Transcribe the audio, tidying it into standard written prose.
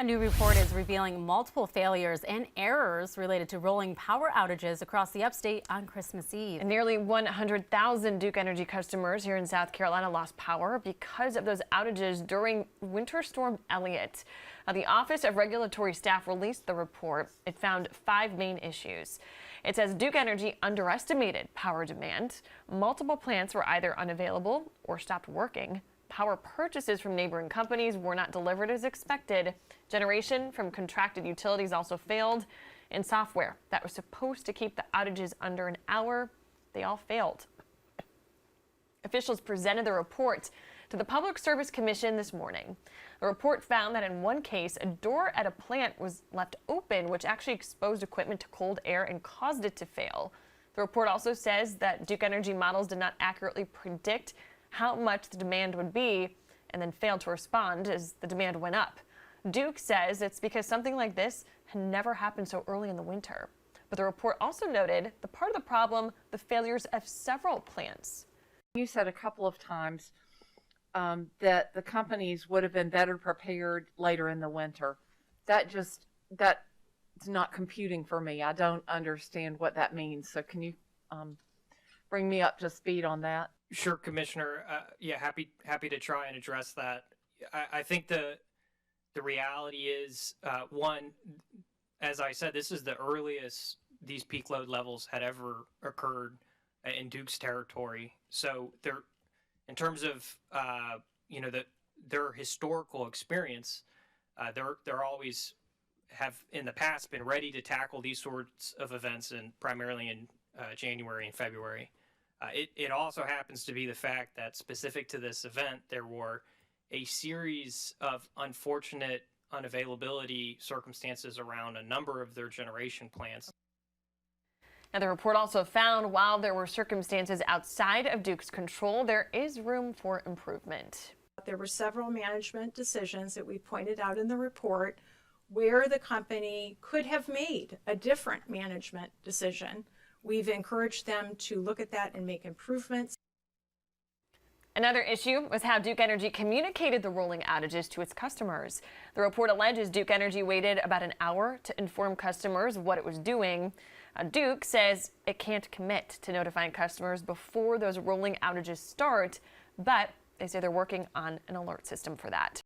A new report is revealing multiple failures and errors related to rolling power outages across the upstate on Christmas Eve. And nearly 100,000 Duke Energy customers here in South Carolina lost power because of those outages during Winter Storm Elliott. The Office of Regulatory Staff released the report. It found 5 main issues. It says Duke Energy underestimated power demand. Multiple plants were either unavailable or stopped working. Power purchases from neighboring companies were not delivered as expected. Generation from contracted utilities also failed. And software that was supposed to keep the outages under an hour, they all failed. Officials presented the report to the Public Service Commission this morning. The report found that in one case, a door at a plant was left open, which actually exposed equipment to cold air and caused it to fail. The report also says that Duke Energy models did not accurately predict how much the demand would be and then failed to respond as the demand went up. Duke says it's because something like this had never happened so early in the winter. But the report also noted the part of the problem, the failures of several plants. You said a couple of times that the companies would have been better prepared later in the winter. That's not computing for me. I don't understand what that means. So can you bring me up to speed on that? Sure, Commissioner. Yeah, happy to try and address that. I think the reality is, one, as I said, this is the earliest these peak load levels had ever occurred in Duke's territory. So they're, in terms of their historical experience, they're always have in the past been ready to tackle these sorts of events, and primarily in January and February. It also happens to be the fact that specific to this event, there were a series of unfortunate unavailability circumstances around a number of their generation plants. Now, the report also found while there were circumstances outside of Duke's control, there is room for improvement. There were several management decisions that we pointed out in the report where the company could have made a different management decision. We've encouraged them to look at that and make improvements. Another issue was how Duke Energy communicated the rolling outages to its customers. The report alleges Duke Energy waited about an hour to inform customers of what it was doing. Duke says it can't commit to notifying customers before those rolling outages start, but they say they're working on an alert system for that.